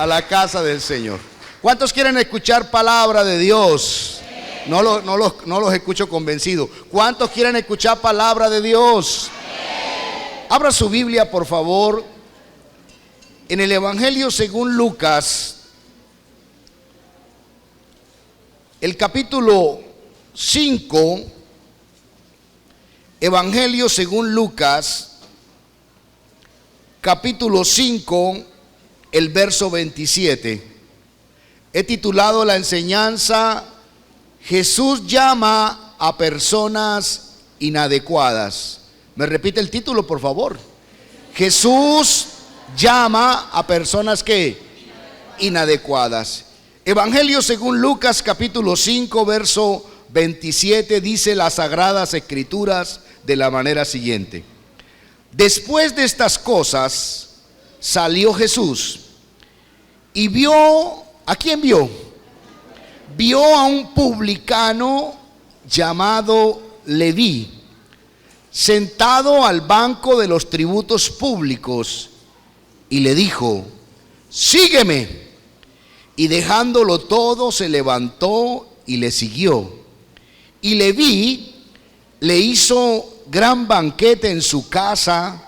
a la casa del Señor. ¿Cuántos quieren escuchar palabra de Dios? No los escucho convencidos. ¿Cuántos quieren escuchar palabra de Dios? Abra su Biblia, por favor, en el Evangelio según Lucas, el capítulo 5, Evangelio según Lucas, capítulo 5, el verso 27. He titulado la enseñanza: Jesús llama a personas inadecuadas. ¿Me repite el título, por favor? Jesús llama a personas que inadecuadas. Evangelio según Lucas, capítulo 5, verso 27, dice las Sagradas Escrituras de la manera siguiente: después de estas cosas salió Jesús y vio, ¿a quién vio? Vio a un publicano llamado Leví sentado al banco de los tributos públicos y le dijo: sígueme. Y dejándolo todo se levantó y le siguió. Y Leví le hizo gran banquete en su casa,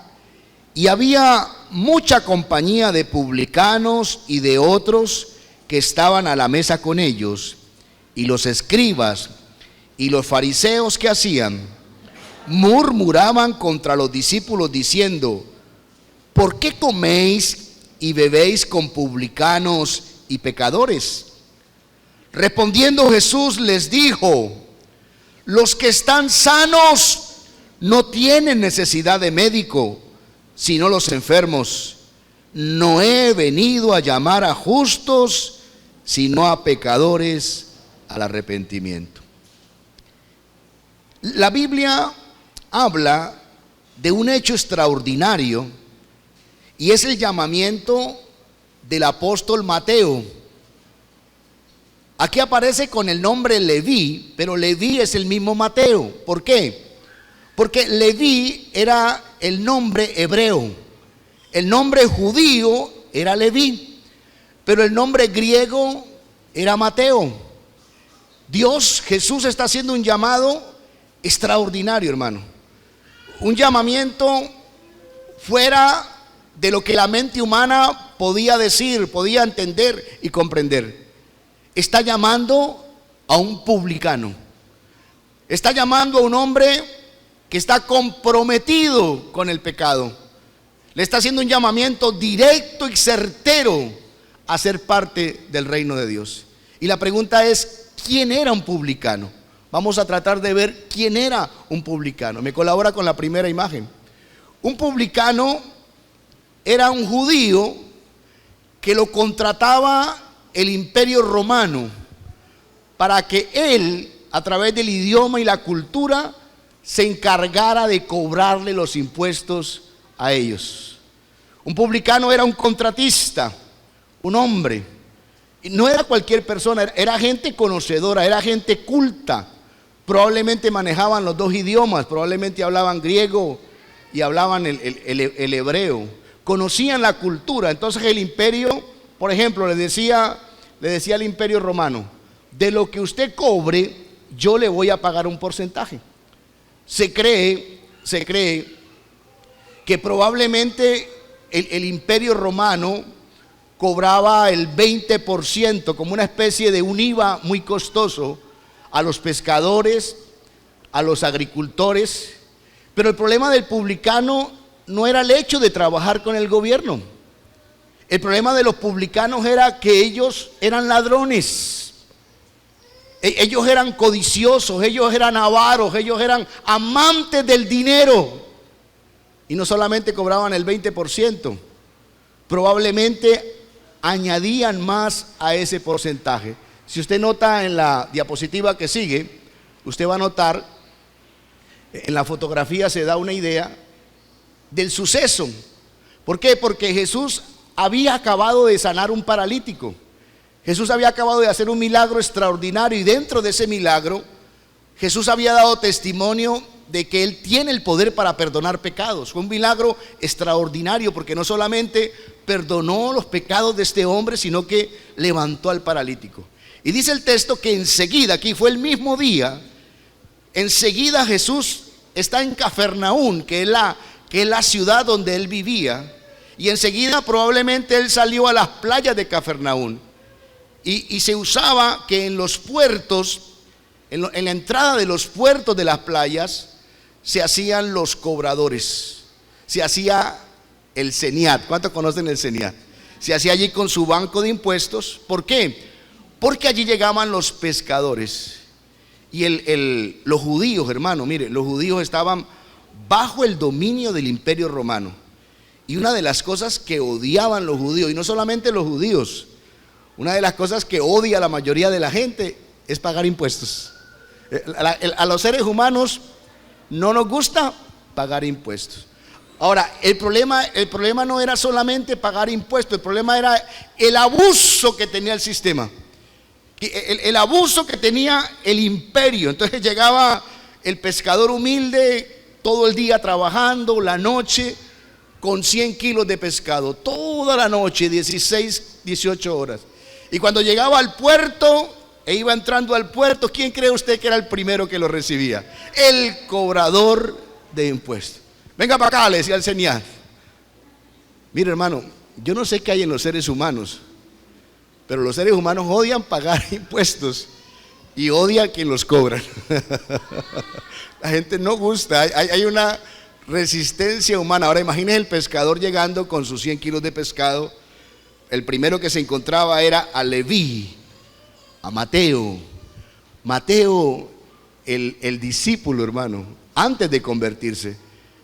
y había mucha compañía de publicanos y de otros que estaban a la mesa con ellos. Y los escribas y los fariseos, ¿qué hacían? Murmuraban contra los discípulos diciendo: ¿por qué coméis y bebéis con publicanos y pecadores? Respondiendo Jesús les dijo: los que están sanos no tienen necesidad de médico, sino los enfermos. No he venido a llamar a justos, sino a pecadores al arrepentimiento. La Biblia habla de un hecho extraordinario, y es el llamamiento del apóstol Mateo. Aquí aparece con el nombre Leví, pero Leví es el mismo Mateo. ¿Por qué? Porque Leví era el nombre hebreo, el nombre judío era Leví, pero el nombre griego era Mateo. Jesús está haciendo un llamado extraordinario, hermano. Un llamamiento fuera de lo que la mente humana podía decir, podía entender y comprender. Está llamando a un publicano. Está llamando a un hombre que está comprometido con el pecado. Le está haciendo un llamamiento directo y certero a ser parte del reino de Dios. Y la pregunta es: ¿quién era un publicano? Vamos a tratar de ver quién era un publicano. Me colabora con la primera imagen. Un publicano era un judío que lo contrataba el Imperio Romano para que él, a través del idioma y la cultura, se encargara de cobrarle los impuestos a ellos. Un publicano era un contratista, un hombre. Y no era cualquier persona, era gente conocedora, era gente culta. Probablemente manejaban los dos idiomas, probablemente hablaban griego y hablaban el hebreo. Conocían la cultura. Entonces el imperio, por ejemplo, le decía al Imperio Romano: de lo que usted cobre, yo le voy a pagar un porcentaje. Se cree que probablemente el Imperio Romano cobraba el 20%, como una especie de un IVA muy costoso, a los pescadores, a los agricultores. Pero el problema del publicano no era el hecho de trabajar con el gobierno. El problema de los publicanos era que ellos eran ladrones. Ellos eran codiciosos, ellos eran avaros, ellos eran amantes del dinero. Y no solamente cobraban el 20%, probablemente añadían más a ese porcentaje. Si usted nota en la diapositiva que sigue, usted va a notar, en la fotografía se da una idea del suceso. ¿Por qué? Porque Jesús había acabado de sanar un paralítico. Jesús había acabado de hacer un milagro extraordinario, y dentro de ese milagro Jesús había dado testimonio de que Él tiene el poder para perdonar pecados. Fue un milagro extraordinario porque no solamente perdonó los pecados de este hombre, sino que levantó al paralítico. Y dice el texto que enseguida, aquí fue el mismo día, enseguida Jesús está en Cafarnaún, que es la ciudad donde Él vivía, y enseguida probablemente Él salió a las playas de Cafarnaún. Y se usaba que en los puertos, en la entrada de los puertos de las playas, se hacían los cobradores, se hacía el CENIAT. ¿Cuántos conocen el CENIAT? Se hacía allí con su banco de impuestos. ¿Por qué? Porque allí llegaban los pescadores. Y los judíos, hermano, mire, los judíos estaban bajo el dominio del Imperio Romano. Y una de las cosas que odiaban los judíos, y no solamente los judíos, una de las cosas que odia la mayoría de la gente es pagar impuestos. A los seres humanos no nos gusta pagar impuestos. Ahora, el problema no era solamente pagar impuestos, el problema era el abuso que tenía el sistema, el abuso que tenía el imperio. Entonces llegaba el pescador humilde todo el día trabajando, la noche, con 100 kilos de pescado, toda la noche, 16, 18 horas. Y cuando llegaba al puerto e iba entrando al puerto, ¿quién cree usted que era el primero que lo recibía? El cobrador de impuestos. Venga para acá, le decía el CENIAT. Mire, hermano, yo no sé qué hay en los seres humanos, pero los seres humanos odian pagar impuestos y odian quien los cobran. La gente no gusta, hay una resistencia humana. Ahora imagínese el pescador llegando con sus 100 kilos de pescado. El primero que se encontraba era a Leví, a Mateo. Mateo, el discípulo, hermano, antes de convertirse.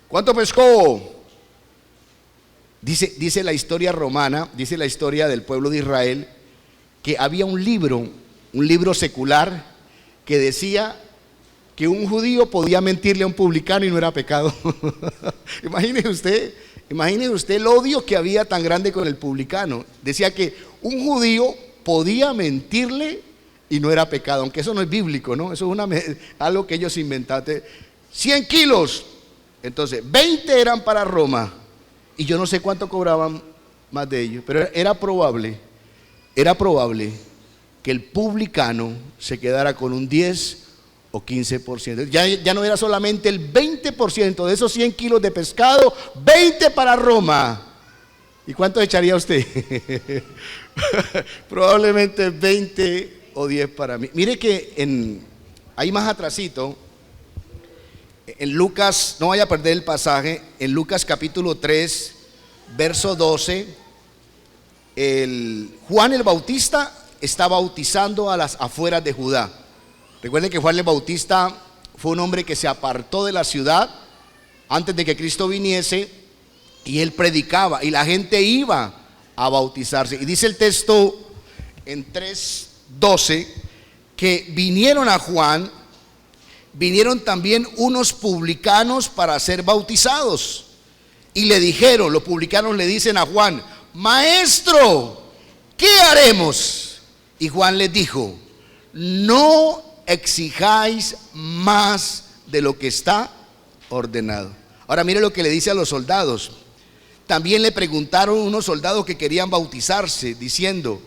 ¿Cuánto pescó? Dice la historia romana, dice la historia del pueblo de Israel, que había un libro secular que decía que un judío podía mentirle a un publicano y no era pecado. Imagínese usted el odio que había tan grande con el publicano. Decía que un judío podía mentirle y no era pecado, aunque eso no es bíblico, ¿no? Eso es algo que ellos inventaron. 100 kilos, entonces 20 eran para Roma, y yo no sé cuánto cobraban más de ellos, pero era probable que el publicano se quedara con un 10 o 15%. Ya no era solamente el 20% de esos 100 kilos de pescado, 20 para Roma. ¿Y cuánto echaría usted? Probablemente 20 o 10 para mí. Mire que ahí más atrasito, en Lucas, no vaya a perder el pasaje, en Lucas capítulo 3, verso 12, Juan el Bautista está bautizando a las afueras de Judá. Recuerden que Juan el Bautista fue un hombre que se apartó de la ciudad antes de que Cristo viniese, y él predicaba y la gente iba a bautizarse. Y dice el texto en 3:12 que vinieron a Juan, vinieron también unos publicanos para ser bautizados, y le dijeron, los publicanos le dicen a Juan: Maestro, ¿qué haremos? Y Juan les dijo: no exijáis más de lo que está ordenado. Ahora mire lo que le dice a los soldados. También le preguntaron unos soldados que querían bautizarse, diciendo: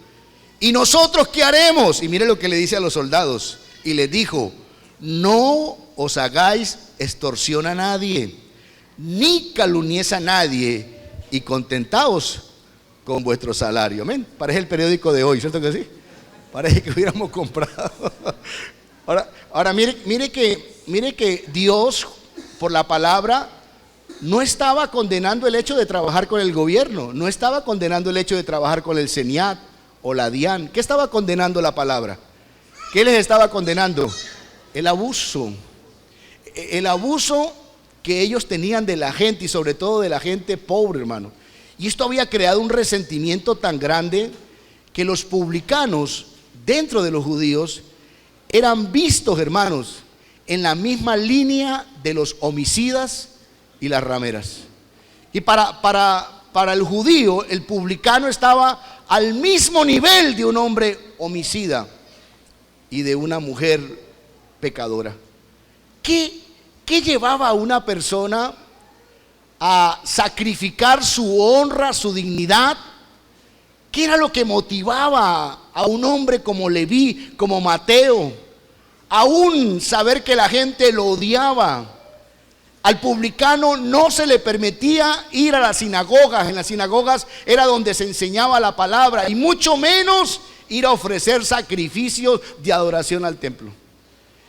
¿y nosotros qué haremos? Y mire lo que le dice a los soldados. Y les dijo: no os hagáis extorsión a nadie, ni calumniéis a nadie, y contentaos con vuestro salario. Amén. Parece el periódico de hoy, ¿cierto que sí? Parece que hubiéramos comprado. Ahora mire que Dios, por la palabra, no estaba condenando el hecho de trabajar con el gobierno, no estaba condenando el hecho de trabajar con el CENIAT o la DIAN. ¿Qué estaba condenando la palabra? ¿Qué les estaba condenando? El abuso que ellos tenían de la gente, y sobre todo de la gente pobre, hermano. Y esto había creado un resentimiento tan grande que los publicanos dentro de los judíos eran vistos, hermanos, en la misma línea de los homicidas y las rameras. Y para el judío, el publicano estaba al mismo nivel de un hombre homicida y de una mujer pecadora. ¿Qué ¿Qué llevaba a una persona a sacrificar su honra, su dignidad? ¿Qué era lo que motivaba a un hombre como Leví, como Mateo? Aún saber que la gente lo odiaba. Al publicano no se le permitía ir a las sinagogas. En las sinagogas era donde se enseñaba la palabra, y mucho menos ir a ofrecer sacrificios de adoración al templo.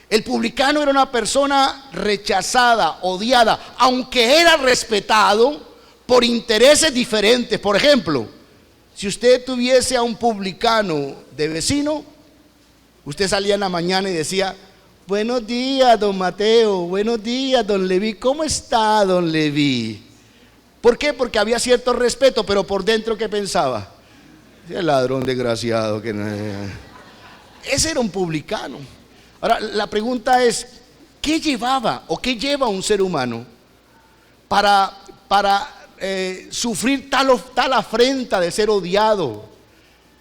El publicano era una persona rechazada, odiada, aunque era respetado por intereses diferentes. Por ejemplo, si usted tuviese a un publicano de vecino, usted salía en la mañana y decía: buenos días, don Mateo, buenos días, don Leví, ¿cómo está, don Leví? ¿Por qué? Porque había cierto respeto, pero por dentro, ¿qué pensaba? El ladrón desgraciado que no... Ese era un publicano. Ahora, la pregunta es, ¿qué llevaba o qué lleva un ser humano para sufrir tal afrenta de ser odiado,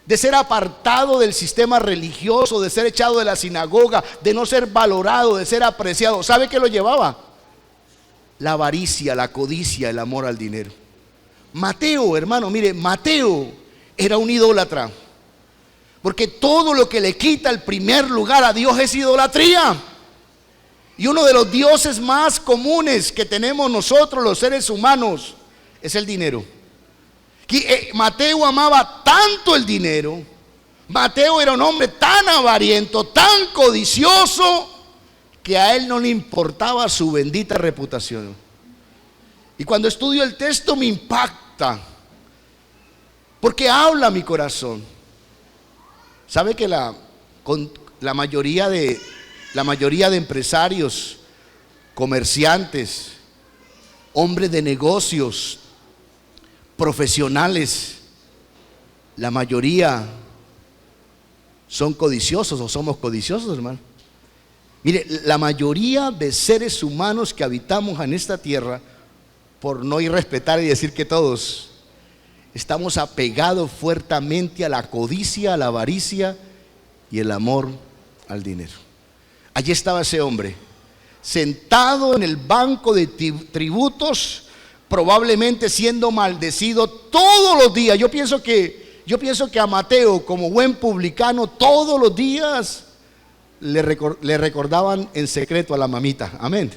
de ser apartado del sistema religioso, de ser echado de la sinagoga, de no ser valorado, de ser apreciado? ¿Sabe qué lo llevaba? La avaricia, la codicia, el amor al dinero. Mateo, hermano, mire, Mateo era un idólatra, porque todo lo que le quita el primer lugar a Dios es idolatría. Y uno de los dioses más comunes que tenemos nosotros los seres humanos es el dinero. Mateo amaba tanto el dinero. Mateo era un hombre tan avariento, tan codicioso, que a él no le importaba su bendita reputación. Y cuando estudio el texto me impacta, porque habla mi corazón. ¿Sabe que la mayoría de empresarios, comerciantes, hombres de negocios, profesionales, la mayoría son codiciosos o somos codiciosos, hermano? Mire, la mayoría de seres humanos que habitamos en esta tierra, por no irrespetar y decir que todos, estamos apegados fuertemente a la codicia, a la avaricia y el amor al dinero. Allí estaba ese hombre, sentado en el banco de tributos, probablemente siendo maldecido todos los días. Yo pienso que a Mateo, como buen publicano, todos los días le recordaban en secreto a la mamita. Amén.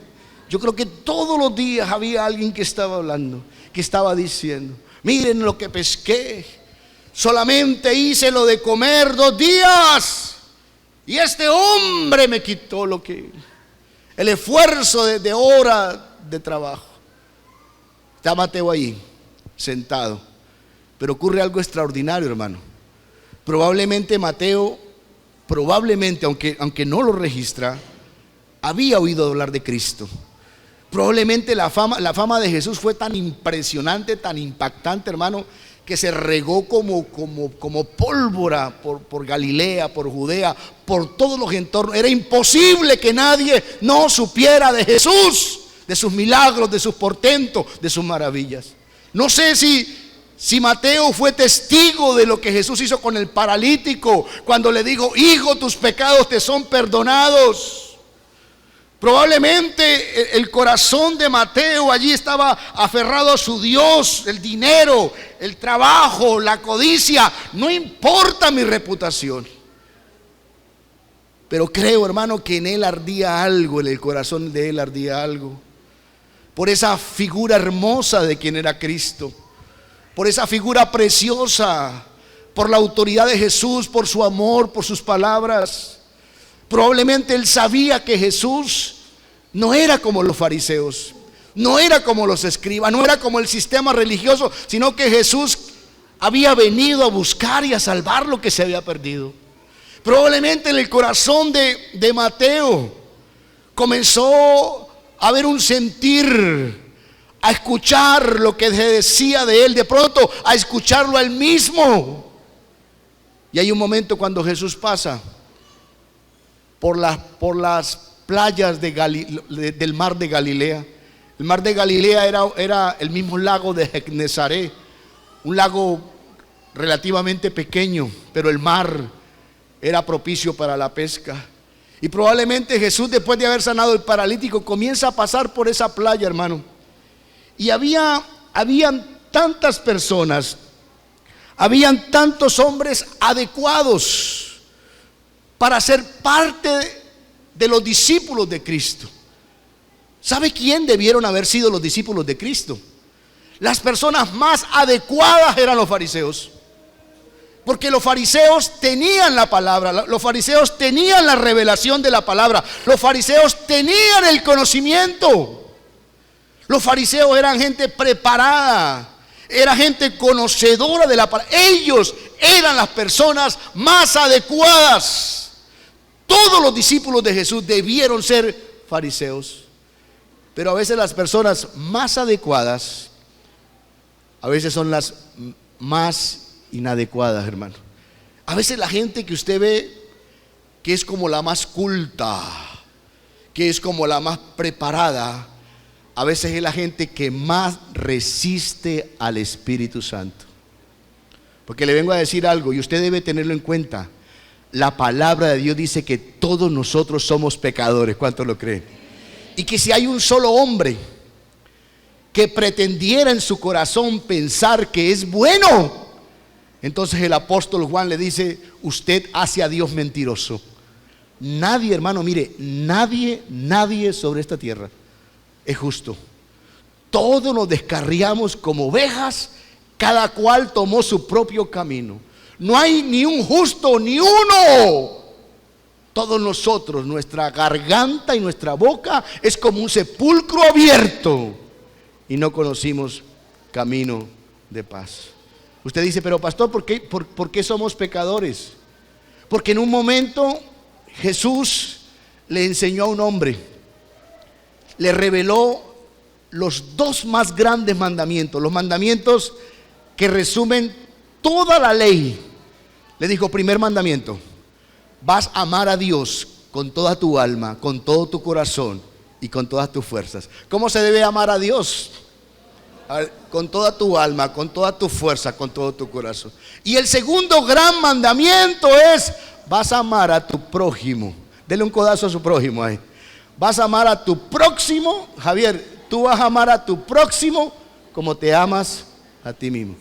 Yo creo que todos los días había alguien que estaba hablando, que estaba diciendo: miren lo que pesqué, solamente hice lo de comer 2 días y este hombre me quitó el esfuerzo de horas de trabajo. Está Mateo ahí, sentado. Pero ocurre algo extraordinario, hermano. Probablemente Mateo, aunque no lo registra, había oído hablar de Cristo. Probablemente la fama de Jesús fue tan impresionante, tan impactante, hermano, que se regó como pólvora por Galilea, por Judea, por todos los entornos. Era imposible que nadie no supiera de Jesús, de sus milagros, de sus portentos, de sus maravillas. No sé si Mateo fue testigo de lo que Jesús hizo con el paralítico, cuando le dijo: hijo, tus pecados te son perdonados. Probablemente el corazón de Mateo allí estaba aferrado a su Dios, el dinero, el trabajo, la codicia. No importa mi reputación. Pero creo, hermano, que en él ardía algo, en el corazón de él ardía algo. Por esa figura hermosa de quien era Cristo, por esa figura preciosa, por la autoridad de Jesús, por su amor, por sus palabras. Probablemente él sabía que Jesús no era como los fariseos, no era como los escribas, no era como el sistema religioso, sino que Jesús había venido a buscar y a salvar lo que se había perdido. Probablemente en el corazón de Mateo comenzó a haber un sentir, a escuchar lo que se decía de él, de pronto a escucharlo a él mismo. Y hay un momento cuando Jesús pasa por las playas del mar de Galilea. El mar de Galilea era el mismo lago de Genesaret, un lago relativamente pequeño, pero el mar era propicio para la pesca. Y probablemente Jesús, después de haber sanado el paralítico, comienza a pasar por esa playa, hermano. Y habían tantas personas, habían tantos hombres adecuados para ser parte de los discípulos de Cristo. ¿Sabe quién debieron haber sido los discípulos de Cristo? Las personas más adecuadas eran los fariseos. Porque los fariseos tenían la palabra, los fariseos tenían la revelación de la palabra, los fariseos tenían el conocimiento. Los fariseos eran gente preparada, era gente conocedora de la palabra. Ellos eran las personas más adecuadas. Todos los discípulos de Jesús debieron ser fariseos. Pero a veces las personas más adecuadas, a veces son las más inadecuadas, hermano. A veces la gente que usted ve que es como la más culta, que es como la más preparada, a veces es la gente que más resiste al Espíritu Santo. Porque le vengo a decir algo y usted debe tenerlo en cuenta. La palabra de Dios dice que todos nosotros somos pecadores. ¿Cuántos lo creen? Y que si hay un solo hombre que pretendiera en su corazón pensar que es bueno, entonces el apóstol Juan le dice: usted hace a Dios mentiroso. Nadie, hermano, mire, nadie sobre esta tierra es justo. Todos nos descarriamos como ovejas, cada cual tomó su propio camino. No hay ni un justo, ni uno. Todos nosotros, nuestra garganta y nuestra boca es como un sepulcro abierto y no conocimos camino de paz. Usted dice: pero pastor, ¿por qué somos pecadores? Porque en un momento Jesús le enseñó a un hombre, le reveló los dos más grandes mandamientos, los mandamientos que resumen toda la ley. Le dijo: primer mandamiento, vas a amar a Dios con toda tu alma, con todo tu corazón y con todas tus fuerzas. ¿Cómo se debe amar a Dios? Con toda tu alma, con toda tu fuerza, con todo tu corazón. Y el segundo gran mandamiento es: vas a amar a tu prójimo. Dele un codazo a su prójimo ahí. Vas a amar a tu próximo. Javier, tú vas a amar a tu próximo como te amas a ti mismo.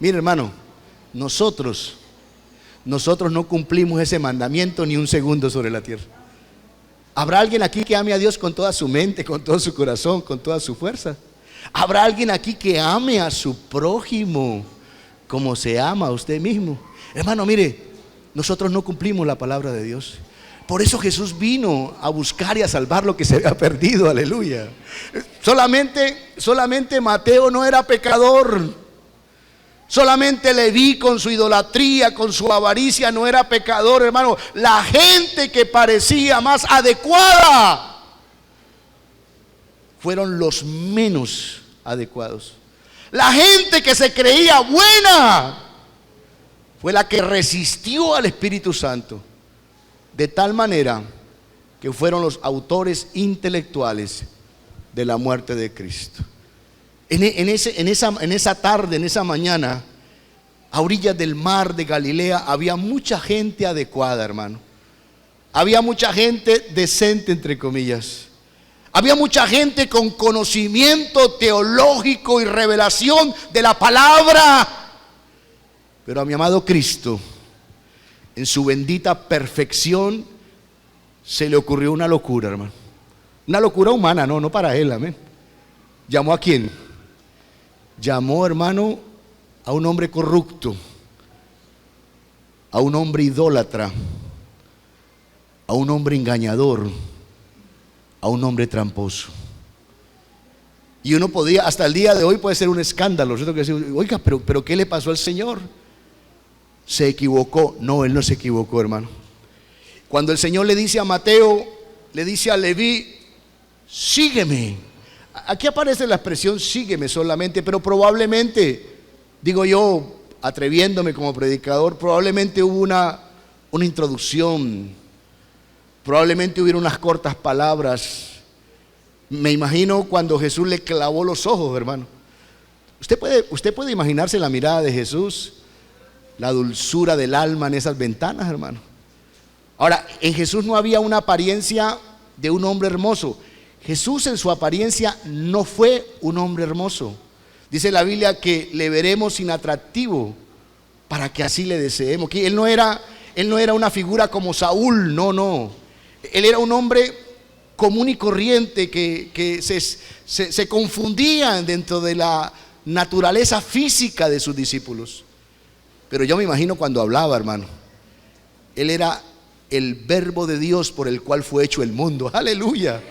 Mire, hermano, nosotros no cumplimos ese mandamiento ni un segundo sobre la tierra. ¿Habrá alguien aquí que ame a Dios con toda su mente, con todo su corazón, con toda su fuerza? ¿Habrá alguien aquí que ame a su prójimo como se ama a usted mismo? Hermano, mire, nosotros no cumplimos la palabra de Dios. Por eso Jesús vino a buscar y a salvar lo que se había perdido, aleluya. Solamente Mateo no era pecador. Solamente Leví con su idolatría, con su avaricia no era pecador, hermano. La gente que parecía más adecuada fueron los menos adecuados. La gente que se creía buena fue la que resistió al Espíritu Santo, de tal manera que fueron los autores intelectuales de la muerte de Cristo. En esa tarde, en esa mañana, a orillas del mar de Galilea, había mucha gente adecuada, hermano. Había mucha gente decente, entre comillas. Había mucha gente con conocimiento teológico y revelación de la palabra. Pero a mi amado Cristo, en su bendita perfección, se le ocurrió una locura, hermano. Una locura humana, no para él, amén. ¿Llamó a quién? Llamó, hermano, a un hombre corrupto, a un hombre idólatra, a un hombre engañador, a un hombre tramposo. Y uno podía, hasta el día de hoy puede ser un escándalo, ¿cierto? Que decir, oiga, pero ¿qué le pasó al Señor? Se equivocó. No, él no se equivocó, hermano. Cuando el Señor le dice a Mateo, le dice a Leví: sígueme. Aquí aparece la expresión sígueme solamente, pero probablemente, digo yo, atreviéndome como predicador, probablemente hubo una introducción, probablemente hubiera unas cortas palabras. Me imagino cuando Jesús le clavó los ojos, hermano. Usted puede imaginarse la mirada de Jesús, la dulzura del alma en esas ventanas, hermano. Ahora, en Jesús no había una apariencia de un hombre hermoso. Jesús en su apariencia no fue un hombre hermoso. Dice la Biblia que le veremos inatractivo para que así le deseemos. Que él no era una figura como Saúl, no. Él era un hombre común y corriente que se confundían dentro de la naturaleza física de sus discípulos. Pero yo me imagino cuando hablaba, hermano, él era el verbo de Dios por el cual fue hecho el mundo. Aleluya.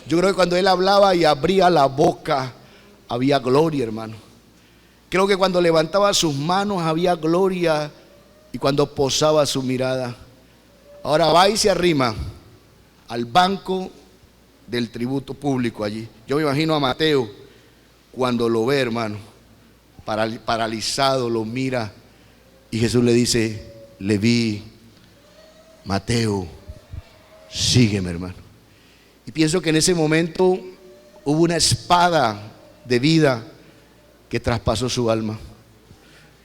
Yo creo que cuando él hablaba y abría la boca, había gloria, hermano. Creo que cuando levantaba sus manos había gloria, y cuando posaba su mirada. Ahora va y se arrima al banco del tributo público allí. Yo me imagino a Mateo cuando lo ve, hermano, paralizado, lo mira, y Jesús le dice: Leví, Mateo, sígueme, hermano. Y pienso que en ese momento hubo una espada de vida que traspasó su alma.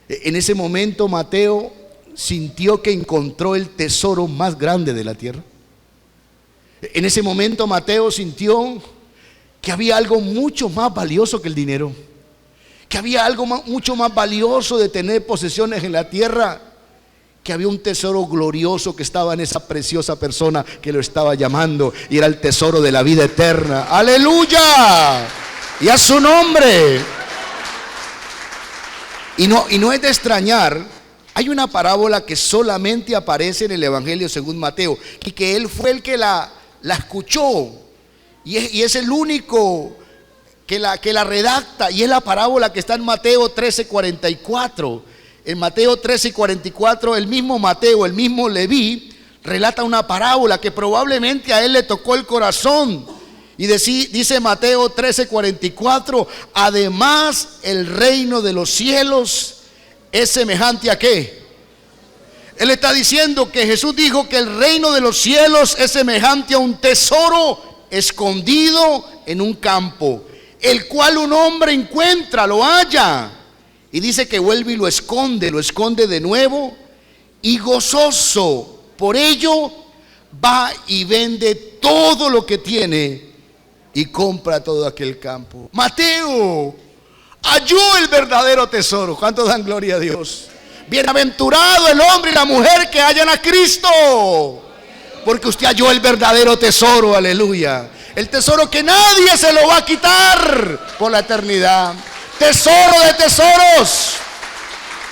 En ese momento Mateo sintió que encontró el tesoro más grande de la tierra. En ese momento Mateo sintió que había algo mucho más valioso que el dinero, que había algo mucho más valioso de tener posesiones en la tierra, que había un tesoro glorioso que estaba en esa preciosa persona que lo estaba llamando, y era el tesoro de la vida eterna. ¡Aleluya! Y a su nombre. Y no es de extrañar, hay una parábola que solamente aparece en el Evangelio según Mateo, y que él fue el que la escuchó, y es el único que la redacta, y es la parábola que está en Mateo 13:44. En Mateo 13:44, el mismo Mateo, el mismo Leví, relata una parábola que probablemente a él le tocó el corazón. Y dice Mateo 13:44: además el reino de los cielos es semejante a ¿qué? Él está diciendo que Jesús dijo que el reino de los cielos es semejante a un tesoro escondido en un campo, el cual un hombre encuentra, lo halla, y dice que vuelve y lo esconde de nuevo, y gozoso por ello va y vende todo lo que tiene y compra todo aquel campo. Mateo halló el verdadero tesoro. ¿Cuántos dan gloria a Dios? Bienaventurado el hombre y la mujer que hallan a Cristo, porque usted halló el verdadero tesoro. Aleluya. El tesoro que nadie se lo va a quitar por la eternidad. Tesoro de tesoros,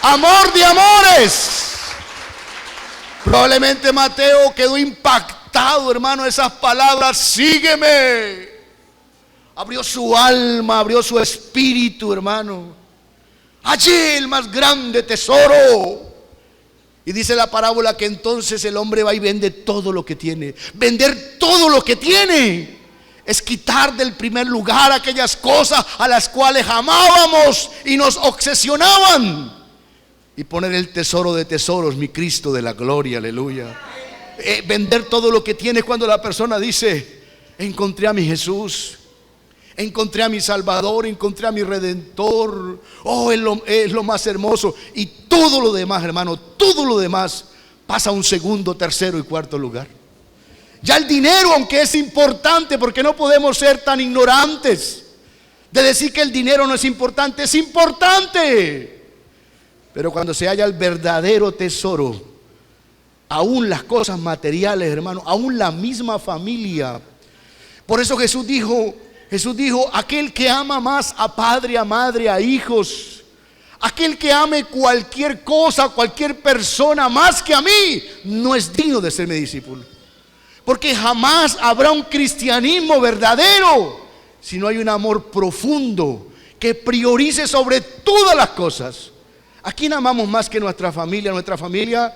amor de amores. Probablemente Mateo quedó impactado, hermano, esas palabras: sígueme. Abrió su alma, abrió su espíritu, hermano. Allí el más grande tesoro. Y dice la parábola que entonces el hombre va y vende todo lo que tiene. Vender todo lo que tiene es quitar del primer lugar aquellas cosas a las cuales amábamos y nos obsesionaban, y poner el tesoro de tesoros, mi Cristo de la gloria. Aleluya. Vender todo lo que tiene, cuando la persona dice: encontré a mi Jesús, encontré a mi Salvador, encontré a mi Redentor. Oh, es lo más hermoso. Y todo lo demás, hermano, todo lo demás pasa a un segundo, tercero y cuarto lugar. Ya el dinero, aunque es importante, porque no podemos ser tan ignorantes de decir que el dinero no es importante. Es importante, pero cuando se halla el verdadero tesoro, aún las cosas materiales, hermano, aún la misma familia. Por eso Jesús dijo: aquel que ama más a padre, a madre, a hijos, aquel que ame cualquier cosa, cualquier persona más que a mí, no es digno de ser mi discípulo. Porque jamás habrá un cristianismo verdadero si no hay un amor profundo que priorice sobre todas las cosas. ¿A quién amamos más que nuestra familia? Nuestra familia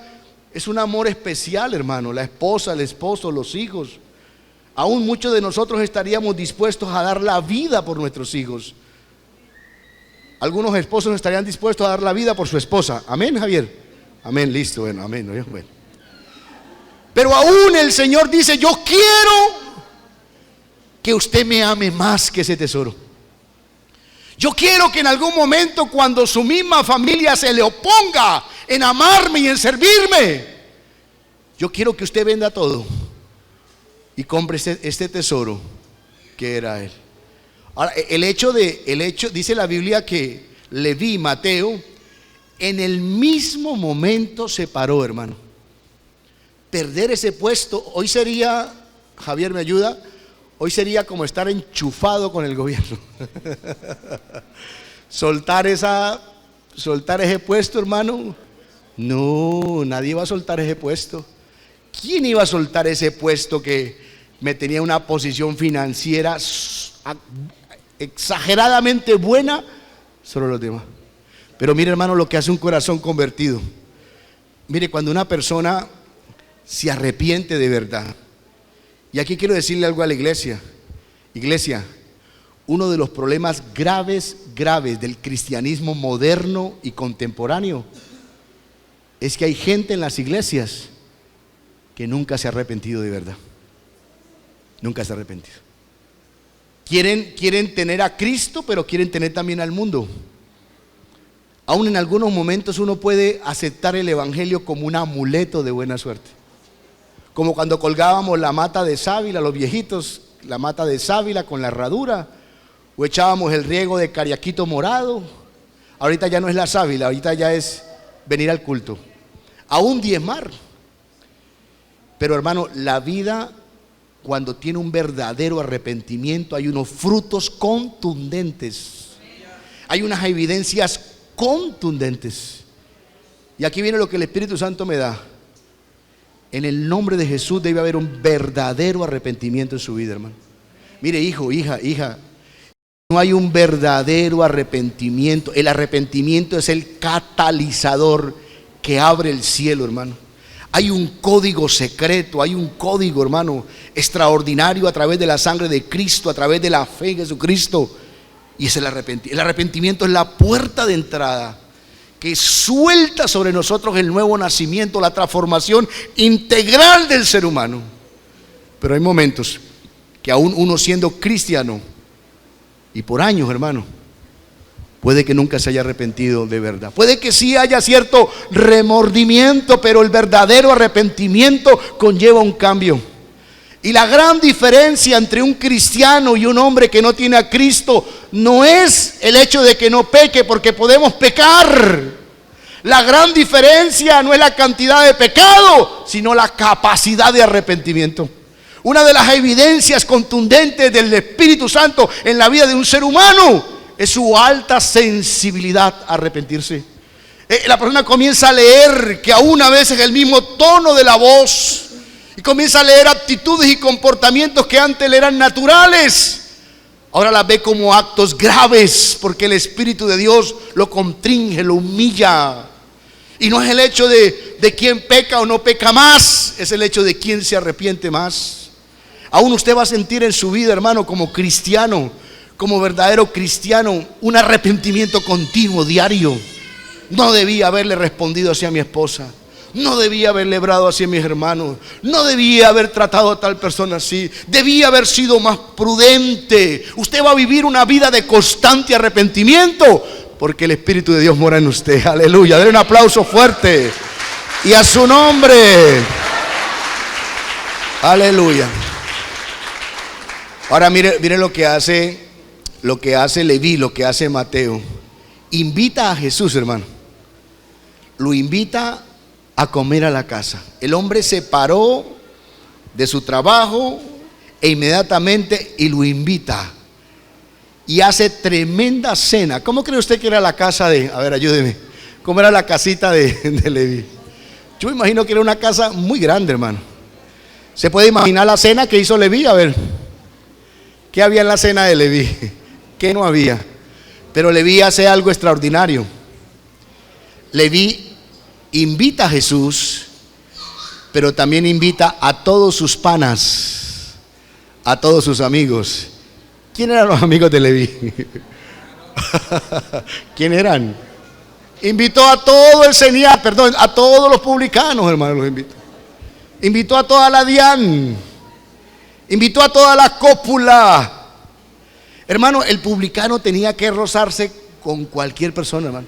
es un amor especial, hermano. La esposa, el esposo, los hijos. Aún muchos de nosotros estaríamos dispuestos a dar la vida por nuestros hijos. Algunos esposos estarían dispuestos a dar la vida por su esposa. Amén, Javier. Amén, listo, bueno, amén. Bueno. Pero aún el Señor dice: yo quiero que usted me ame más que ese tesoro. Yo quiero que en algún momento, cuando su misma familia se le oponga en amarme y en servirme, yo quiero que usted venda todo y compre este tesoro que era él. Ahora, el hecho, dice la Biblia que Leví, Mateo, en el mismo momento se paró, hermano. Perder ese puesto, hoy sería, Javier me ayuda, hoy sería como estar enchufado con el gobierno. soltar ese puesto, hermano. No, nadie va a soltar ese puesto. ¿Quién iba a soltar ese puesto que me tenía una posición financiera exageradamente buena? Solo los demás. Pero mire, hermano, lo que hace un corazón convertido. Mire, cuando una persona se arrepiente de verdad. Y aquí quiero decirle algo a la iglesia. Iglesia, uno de los problemas graves del cristianismo moderno y contemporáneo es que hay gente en las iglesias que nunca se ha arrepentido de verdad. Nunca se ha arrepentido. Quieren tener a Cristo, pero quieren tener también al mundo. Aún en algunos momentos uno puede aceptar el evangelio como un amuleto de buena suerte. Como cuando colgábamos la mata de sábila, los viejitos, la mata de sábila con la herradura, o echábamos el riego de cariaquito morado. Ahorita ya no es la sábila, ahorita ya es venir al culto, aún diezmar. Pero hermano, la vida, cuando tiene un verdadero arrepentimiento, hay unos frutos contundentes, hay unas evidencias contundentes. Y aquí viene lo que el Espíritu Santo me da. En el nombre de Jesús debe haber un verdadero arrepentimiento en su vida, hermano. Mire, hijo, hija, no hay un verdadero arrepentimiento. El arrepentimiento es el catalizador que abre el cielo, hermano. Hay un código secreto, hay un código, hermano, extraordinario a través de la sangre de Cristo, a través de la fe en Jesucristo. Y es el arrepentimiento. El arrepentimiento es la puerta de entrada que suelta sobre nosotros el nuevo nacimiento, la transformación integral del ser humano. Pero hay momentos que aún uno siendo cristiano, y por años, hermano, puede que nunca se haya arrepentido de verdad. Puede que sí haya cierto remordimiento, pero el verdadero arrepentimiento conlleva un cambio. Y la gran diferencia entre un cristiano y un hombre que no tiene a Cristo no es el hecho de que no peque, porque podemos pecar. La gran diferencia no es la cantidad de pecado, sino la capacidad de arrepentimiento. Una de las evidencias contundentes del Espíritu Santo en la vida de un ser humano es su alta sensibilidad a arrepentirse. La persona comienza a leer que aún a veces el mismo tono de la voz, y comienza a leer actitudes y comportamientos que antes le eran naturales, ahora las ve como actos graves, porque el Espíritu de Dios lo contringe, lo humilla. Y no es el hecho de quién peca o no peca más, es el hecho de quién se arrepiente más. Aún usted va a sentir en su vida, hermano, como cristiano, como verdadero cristiano, un arrepentimiento continuo, diario. No debía haberle respondido así a mi esposa. No debía haberle hablado así a mis hermanos. No debía haber tratado a tal persona así. Debía haber sido más prudente. Usted va a vivir una vida de constante arrepentimiento, porque el Espíritu de Dios mora en usted. Aleluya. Denle un aplauso fuerte. Y a su nombre. Aleluya. Ahora mire lo que hace Leví, lo que hace Mateo. Invita a Jesús, hermano. Lo invita a comer a la casa. El hombre se paró de su trabajo e inmediatamente y lo invita y hace tremenda cena. ¿Cómo cree usted que era la casa de, a ver, ayúdeme, cómo era la casita de Leví? Yo me imagino que era una casa muy grande, hermano. ¿Se puede imaginar la cena que hizo Leví? A ver, ¿qué había en la cena de Leví? ¿Qué no había? Pero Leví hace algo extraordinario. Leví invita a Jesús, pero también invita a todos sus panas, a todos sus amigos. ¿Quién eran los amigos de Leví? ¿Quién eran? Invitó a todo el señal, perdón, a todos los publicanos, hermano, los invitó. Invitó a toda la DIAN, invitó a toda la cópula. Hermano, el publicano tenía que rozarse con cualquier persona, hermano.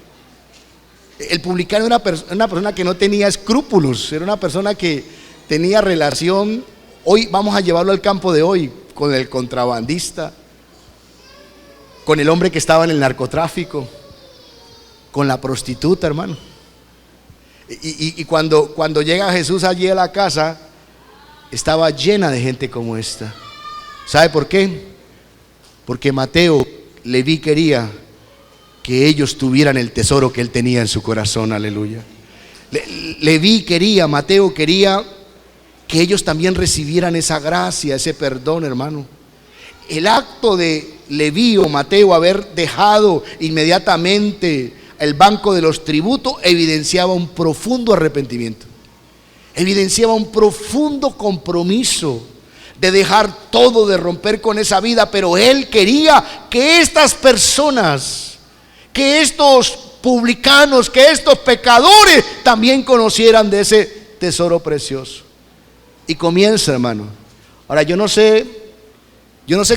El publicano era una persona que no tenía escrúpulos, era una persona que tenía relación, hoy vamos a llevarlo al campo de hoy, con el contrabandista, con el hombre que estaba en el narcotráfico, con la prostituta, hermano. Y cuando llega Jesús allí a la casa, estaba llena de gente como esta. ¿Sabe por qué? Porque Mateo, Leví quería que ellos tuvieran el tesoro que él tenía en su corazón, aleluya. Leví quería, Mateo quería que ellos también recibieran esa gracia, ese perdón, hermano. El acto de Leví o Mateo haber dejado inmediatamente el banco de los tributos evidenciaba un profundo arrepentimiento, evidenciaba un profundo compromiso de dejar todo, de romper con esa vida. Pero él quería que estas personas, que estos publicanos, que estos pecadores también conocieran de ese tesoro precioso. Y comienza, hermano. Ahora yo no sé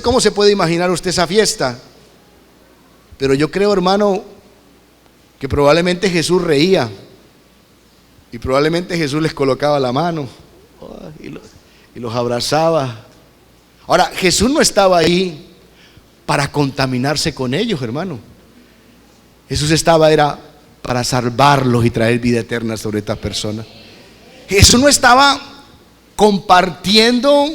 cómo se puede imaginar usted esa fiesta, pero yo creo, hermano, que probablemente Jesús reía y probablemente Jesús les colocaba la mano y los abrazaba. Ahora, Jesús no estaba ahí para contaminarse con ellos, hermano. Jesús era para salvarlos y traer vida eterna sobre estas personas. Jesús no estaba compartiendo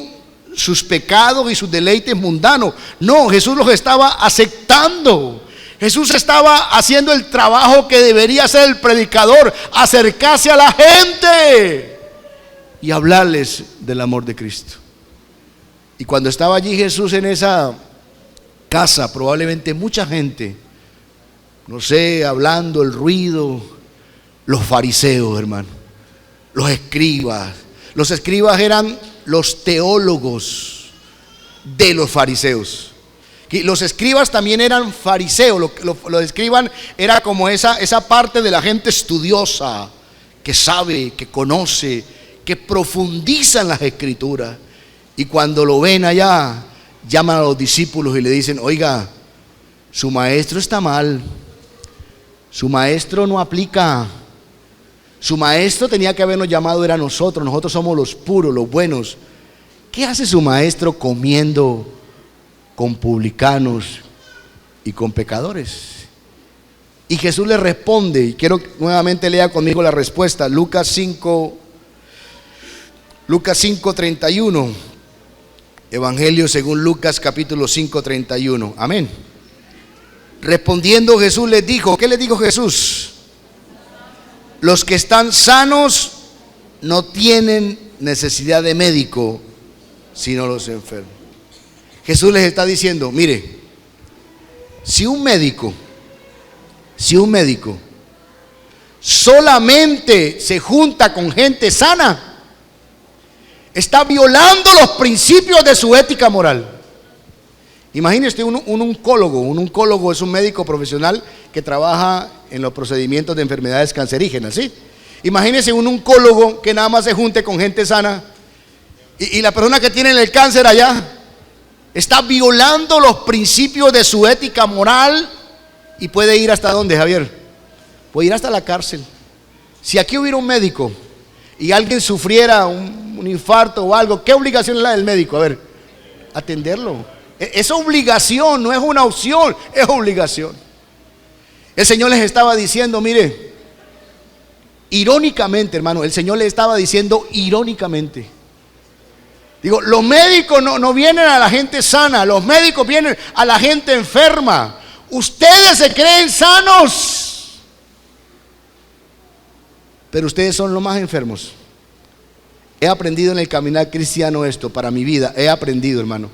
sus pecados y sus deleites mundanos. No, Jesús los estaba aceptando. Jesús estaba haciendo el trabajo que debería hacer el predicador: acercarse a la gente y hablarles del amor de Cristo. Y cuando estaba allí Jesús en esa casa, probablemente mucha gente, no sé, hablando, el ruido, los fariseos, hermano, los escribas. Los escribas eran los teólogos de los fariseos. Y los escribas también eran fariseos. Los escribas era como esa parte de la gente estudiosa, que sabe, que conoce, que profundiza en las escrituras. Y cuando lo ven allá, llaman a los discípulos y le dicen: oiga, su maestro está mal, su maestro no aplica, su maestro tenía que habernos llamado era a nosotros somos los puros, los buenos. ¿Qué hace su maestro comiendo con publicanos y con pecadores? Y Jesús le responde, y quiero que nuevamente lea conmigo la respuesta, Lucas 5:31, Evangelio según Lucas capítulo 5:31, amén. Respondiendo Jesús les dijo, ¿qué les dijo Jesús? Los que están sanos no tienen necesidad de médico, sino los enfermos. Jesús les está diciendo: mire, si un médico solamente se junta con gente sana, está violando los principios de su ética moral. Imagínese un oncólogo. Un oncólogo es un médico profesional que trabaja en los procedimientos de enfermedades cancerígenas, ¿sí? Imagínese un oncólogo que nada más se junte con gente sana y la persona que tiene el cáncer allá está violando los principios de su ética moral y puede ir hasta ¿dónde, Javier? Puede ir hasta la cárcel. Si aquí hubiera un médico y alguien sufriera un infarto o algo, ¿qué obligación es la del médico? A ver, atenderlo. Es obligación, no es una opción, es obligación. El Señor les estaba diciendo, mire, irónicamente, hermano, el Señor les estaba diciendo irónicamente. Digo, los médicos no vienen a la gente sana, los médicos vienen a la gente enferma. Ustedes se creen sanos, pero ustedes son los más enfermos. He aprendido en el caminar cristiano esto para mi vida. He aprendido, hermano,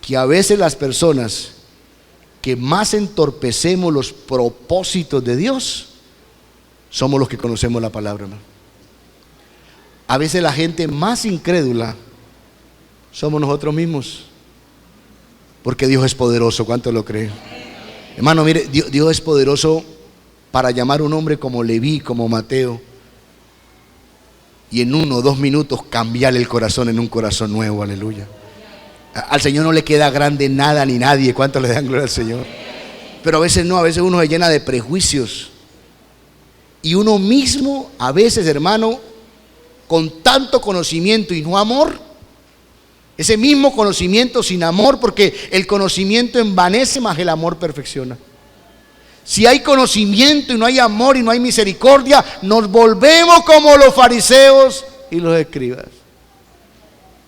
que a veces las personas que más entorpecemos los propósitos de Dios somos los que conocemos la palabra, hermano. A veces la gente más incrédula somos nosotros mismos, porque Dios es poderoso. ¿Cuánto lo creen? Hermano, mire, Dios es poderoso para llamar a un hombre como Leví, como Mateo, y en 1 o 2 minutos cambiarle el corazón en un corazón nuevo. Aleluya. Al Señor no le queda grande nada ni nadie. ¿Cuánto le dan gloria al Señor? Pero a veces no, a veces uno se llena de prejuicios. Y uno mismo, a veces, hermano, con tanto conocimiento y no amor? Ese mismo conocimiento sin amor, porque el conocimiento envanece, mas el amor perfecciona. Si hay conocimiento y no hay amor y no hay misericordia, nos volvemos como los fariseos y los escribas.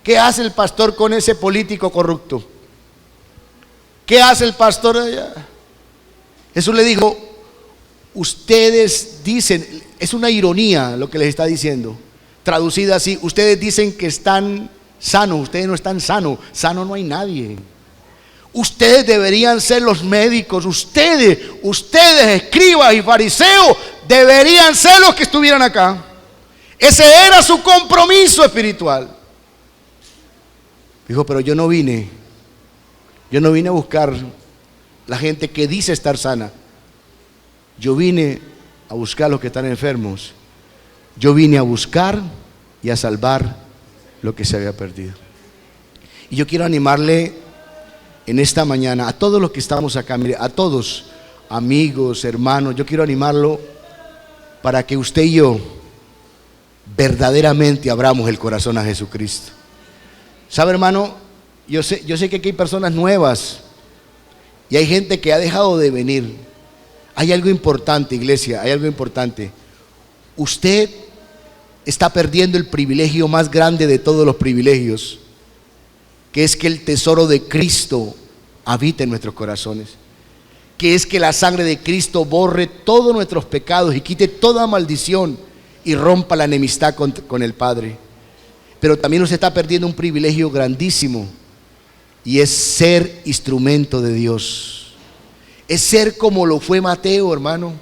¿Qué hace el pastor con ese político corrupto? ¿Qué hace el pastor allá? Jesús le dijo, ustedes dicen, es una ironía lo que les está diciendo, traducida así, ustedes dicen que están sanos, ustedes no están sanos, sano no hay nadie. Ustedes deberían ser los médicos, ustedes escribas y fariseos, deberían ser los que estuvieran acá. Ese era su compromiso espiritual. Dijo, pero yo no vine a buscar la gente que dice estar sana. Yo vine a buscar a los que están enfermos. Yo vine a buscar y a salvar lo que se había perdido. Y yo quiero animarle en esta mañana a todos los que estamos acá, mire, a todos, amigos, hermanos, yo quiero animarlo para que usted y yo verdaderamente abramos el corazón a Jesucristo. ¿Sabe, hermano? Yo sé que aquí hay personas nuevas y hay gente que ha dejado de venir. Hay algo importante, iglesia, hay algo importante. Usted está perdiendo el privilegio más grande de todos los privilegios, que es que el tesoro de Cristo habita en nuestros corazones, que es que la sangre de Cristo borre todos nuestros pecados y quite toda maldición y rompa la enemistad con el Padre. Pero también usted está perdiendo un privilegio grandísimo, y es ser instrumento de Dios. Es ser como lo fue Mateo, hermano,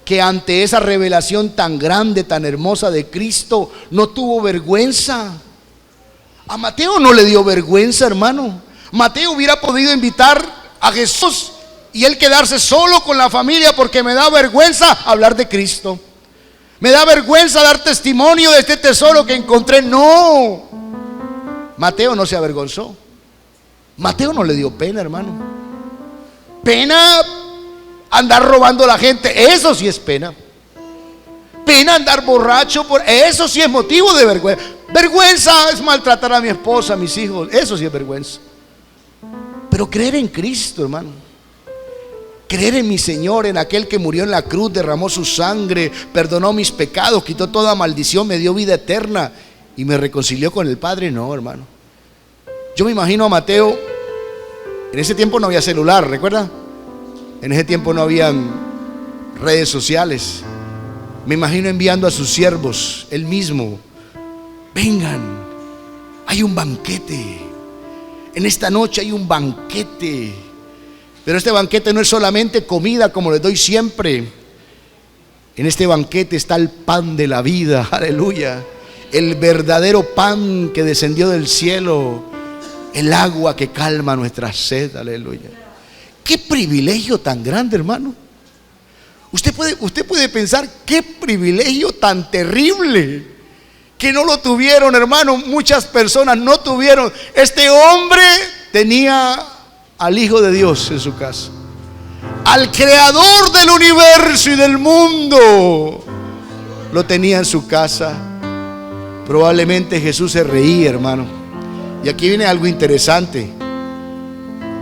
que ante esa revelación tan grande, tan hermosa de Cristo, no tuvo vergüenza. A Mateo no le dio vergüenza, hermano. Mateo hubiera podido invitar a Jesús y él quedarse solo con la familia, porque me da vergüenza hablar de Cristo. Me da vergüenza dar testimonio de este tesoro que encontré. No, Mateo no se avergonzó. Mateo no le dio pena, hermano. Pena andar robando a la gente, eso sí es pena. Pena andar borracho, eso sí es motivo de vergüenza. Vergüenza es maltratar a mi esposa, a mis hijos, eso sí es vergüenza. Pero creer en Cristo, hermano, creer en mi Señor, en aquel que murió en la cruz, derramó su sangre, perdonó mis pecados, quitó toda maldición, me dio vida eterna y me reconcilió con el Padre. No, hermano. Yo me imagino a Mateo, en ese tiempo no había celular, ¿recuerda? En ese tiempo no habían redes sociales. Me imagino enviando a sus siervos, él mismo: vengan, hay un banquete, en esta noche hay un banquete. Pero este banquete no es solamente comida como les doy siempre. En este banquete está el pan de la vida, aleluya. El verdadero pan que descendió del cielo, el agua que calma nuestra sed, aleluya. Qué privilegio tan grande, hermano. Usted puede pensar qué privilegio tan terrible, que no lo tuvieron, hermano. Muchas personas no tuvieron. Este hombre tenía al Hijo de Dios en su casa, al Creador del universo y del mundo, lo tenía en su casa. Probablemente Jesús se reía, hermano. Y aquí viene algo interesante.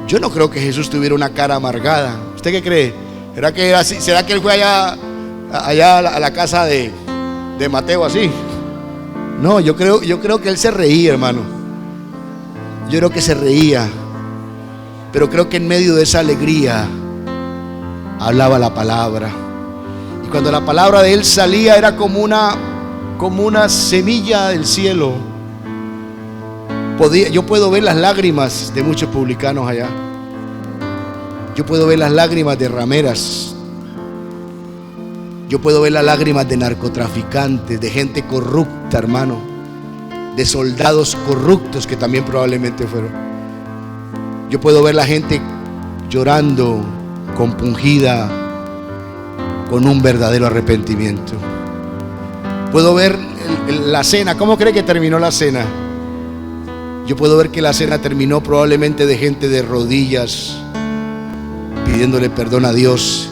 Yo no creo que Jesús tuviera una cara amargada. ¿Usted qué cree? ¿Será que él fue allá a la casa de Mateo así? No, yo creo que él se reía, hermano. Yo creo que se reía. Pero creo que en medio de esa alegría hablaba la palabra. Y cuando la palabra de él salía, era como una semilla del cielo. Yo puedo ver las lágrimas de muchos publicanos allá. Yo puedo ver las lágrimas de rameras. Yo puedo ver las lágrimas de narcotraficantes, de gente corrupta, hermano, de soldados corruptos que también probablemente fueron. Yo puedo ver la gente llorando, compungida, con un verdadero arrepentimiento. Puedo ver la cena. ¿Cómo cree que terminó la cena? Yo puedo ver que la cena terminó probablemente de gente de rodillas, pidiéndole perdón a Dios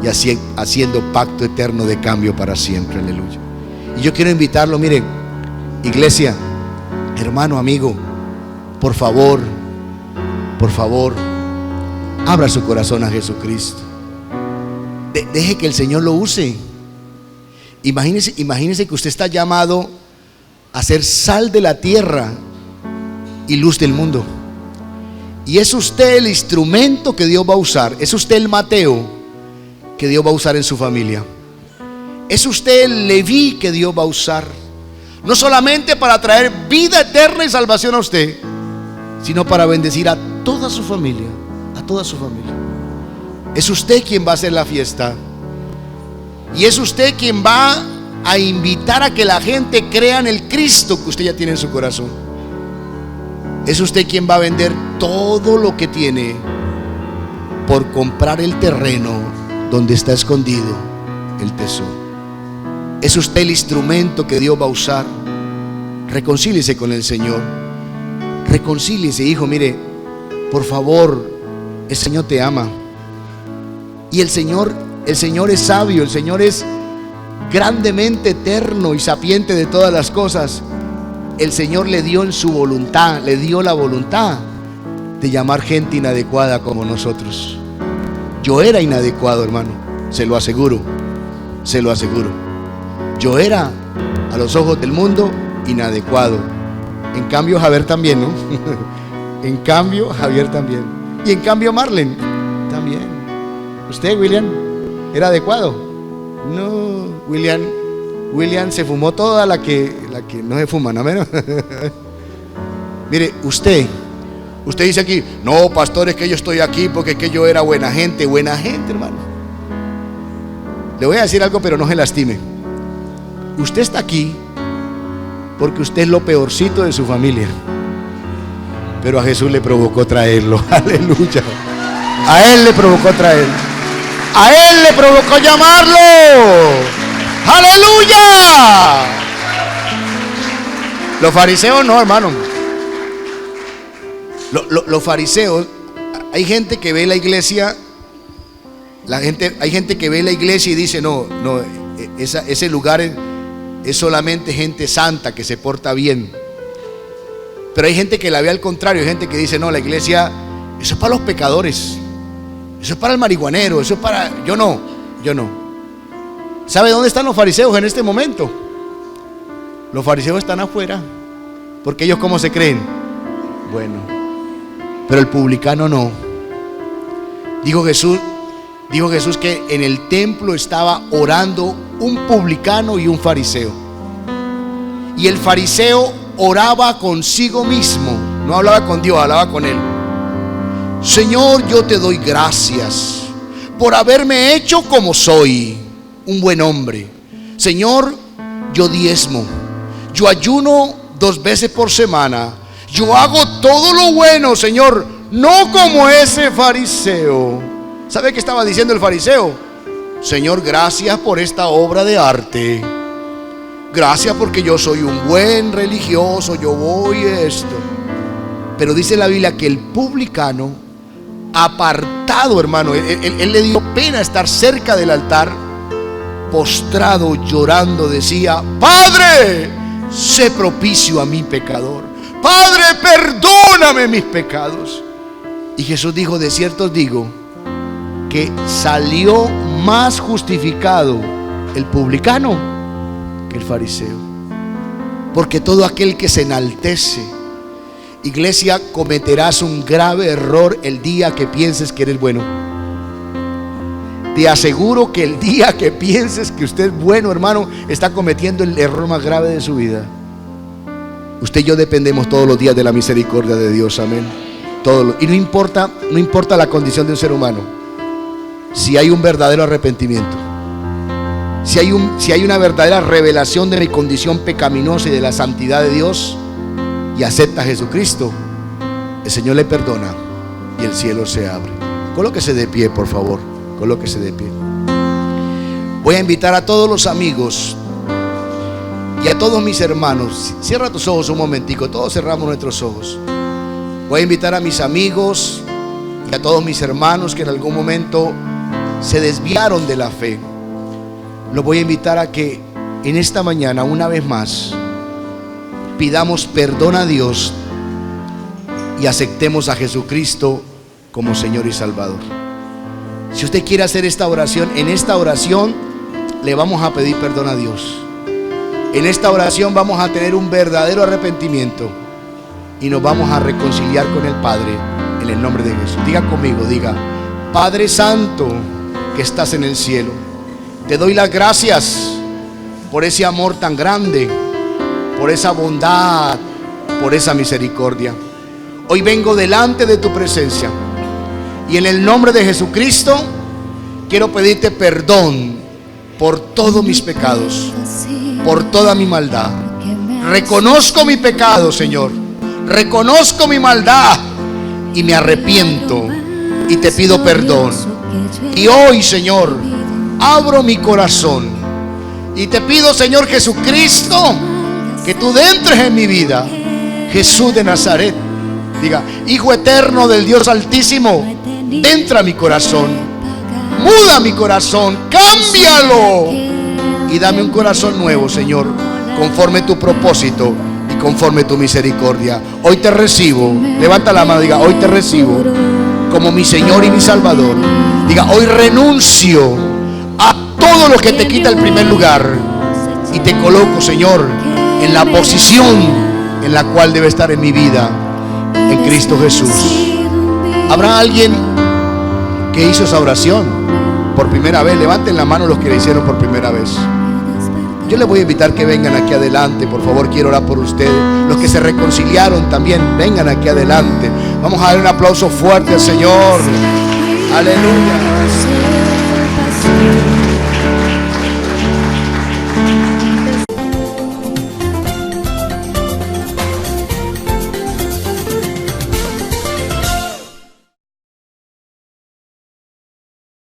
y haciendo pacto eterno de cambio para siempre, aleluya. Y yo quiero invitarlo, miren, iglesia, hermano, amigo, por favor, abra su corazón a Jesucristo. Deje que el Señor lo use. Imagínese que usted está llamado a ser sal de la tierra y luz del mundo. Y es usted el instrumento que Dios va a usar. Es usted el Mateo que Dios va a usar en su familia. Es usted el Leví que Dios va a usar. No solamente para traer vida eterna y salvación a usted, sino para bendecir a toda su familia. A toda su familia. Es usted quien va a hacer la fiesta. Y es usted quien va a invitar a que la gente crea en el Cristo que usted ya tiene en su corazón. Es usted quien va a vender todo lo que tiene por comprar el terreno donde está escondido el tesoro. Es usted el instrumento que Dios va a usar. Reconcíliese con el Señor. Reconcíliese, hijo. Mire, por favor, el Señor te ama. Y el Señor es sabio. El Señor es grandemente eterno y sapiente de todas las cosas. El Señor le dio en su voluntad, le dio la voluntad de llamar gente inadecuada como nosotros. Yo era inadecuado, hermano, se lo aseguro. Yo era, a los ojos del mundo, inadecuado. En cambio Javier también, ¿no? En cambio Javier también. Y en cambio Marlene también. ¿Usted, William, era adecuado? No, William se fumó toda la que no se fuma, ¿no? Mire, usted dice aquí, no, pastor, es que yo estoy aquí porque es que yo era buena gente, hermano. Le voy a decir algo, pero no se lastime. Usted está aquí porque usted es lo peorcito de su familia, pero a Jesús le provocó traerlo. Aleluya. A Él le provocó traerlo. A Él le provocó llamarlo. ¡Aleluya! Los fariseos no, hermano. Los fariseos, hay gente que ve la iglesia, hay gente que ve la iglesia y dice, no, ese lugar es solamente gente santa que se porta bien. Pero hay gente que la ve al contrario, hay gente que dice, no, la iglesia, eso es para los pecadores, eso es para el marihuanero, eso es para... Yo no. ¿Sabe dónde están los fariseos en este momento? Los fariseos están afuera, porque ellos ¿cómo se creen? Bueno, pero el publicano no. Dijo Jesús que en el templo estaba orando un publicano y un fariseo. Y el fariseo oraba consigo mismo, no hablaba con Dios, hablaba con él. Señor, yo te doy gracias por haberme hecho como soy, un buen hombre. Señor, yo diezmo, yo ayuno 2 veces por semana, yo hago todo lo bueno, Señor, no como ese fariseo. ¿Sabe qué estaba diciendo el fariseo? Señor, gracias por esta obra de arte. Gracias porque yo soy un buen religioso, yo voy esto. Pero dice la Biblia que el publicano, apartado, hermano, él le dio pena estar cerca del altar, postrado, llorando, decía: Padre, sé propicio a mi pecador. Padre, perdóname mis pecados. Y Jesús dijo: de cierto os digo que salió más justificado el publicano que el fariseo. Porque todo aquel que se enaltece, iglesia, cometerás un grave error el día que pienses que eres bueno. Te aseguro que el día que pienses que usted es bueno, hermano, está cometiendo el error más grave de su vida. Usted y yo dependemos todos los días de la misericordia de Dios, amén. Y no importa la condición de un ser humano. Si hay un verdadero arrepentimiento, si hay una verdadera revelación de mi condición pecaminosa y de la santidad de Dios, y acepta a Jesucristo, el Señor le perdona y el cielo se abre. Colóquese de pie, por favor. Colóquese de pie. Voy a invitar a todos los amigos y a todos mis hermanos. Cierra tus ojos un momentico. Todos cerramos nuestros ojos. Voy a invitar a mis amigos y a todos mis hermanos que en algún momento se desviaron de la fe. Los voy a invitar a que en esta mañana, una vez más, pidamos perdón a Dios y aceptemos a Jesucristo como Señor y Salvador. Si usted quiere hacer esta oración, en esta oración le vamos a pedir perdón a Dios. En esta oración vamos a tener un verdadero arrepentimiento y nos vamos a reconciliar con el Padre en el nombre de Jesús. Diga conmigo, diga: Padre Santo que estás en el cielo, te doy las gracias por ese amor tan grande, por esa bondad, por esa misericordia. Hoy vengo delante de tu presencia y en el nombre de Jesucristo quiero pedirte perdón por todos mis pecados, por toda mi maldad. Reconozco mi pecado, Señor. Reconozco mi maldad y me arrepiento y te pido perdón. Y hoy, Señor, abro mi corazón y te pido, Señor Jesucristo, que tú entres en mi vida. Jesús de Nazaret, diga: Hijo eterno del Dios Altísimo, entra a mi corazón, muda mi corazón, cámbialo y dame un corazón nuevo, Señor, conforme tu propósito y conforme tu misericordia. Hoy te recibo. Levanta la mano, diga: hoy te recibo como mi Señor y mi Salvador. Diga: hoy renuncio a todo lo que te quita el primer lugar y te coloco, Señor, en la posición en la cual debe estar en mi vida, en Cristo Jesús. ¿Habrá alguien que hizo esa oración por primera vez? Levanten la mano los que la hicieron por primera vez. Yo les voy a invitar que vengan aquí adelante, por favor, quiero orar por ustedes. Los que se reconciliaron también, vengan aquí adelante. Vamos a dar un aplauso fuerte al Señor. Aleluya.